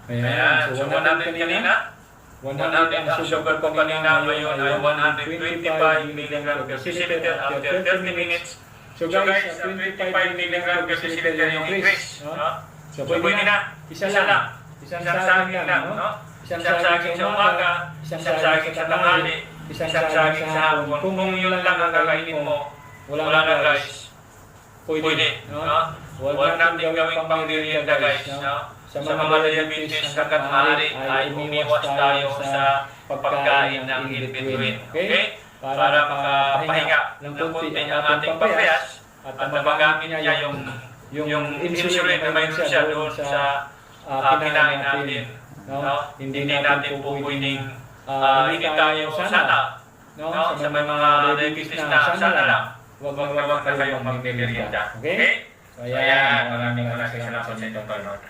Ayan. So 100 kanina. 100 ang sugar ko kanina. Ngayon ay 125 mg per deciliter after 30 minutes. So guys, 25 mg per deciliter yung increase. So pwede na. Isa lang. Isang saging lang. Isang saging sa umaga, isang saging sa tanghali, isang saging sa hapon. Kung yun lang ang kakainin mo, wala na guys. Pwede. Huwag natin gawing pang-merienda guys. Sa mga diabetes hanggat maaari ay umiwas tayo sa pagkain ng in-between. Okay? Para makapahinga ng konti ang ating pankreas at magamit niya yung insulin na mayroon siya doon sa kinain natin. Hindi natin po pwedeng hindi tayo sana sa may mga diabetes na sana lang huwag na kayong mag-merienda. Okay? So ayan, maraming salamat sa inyong panonood.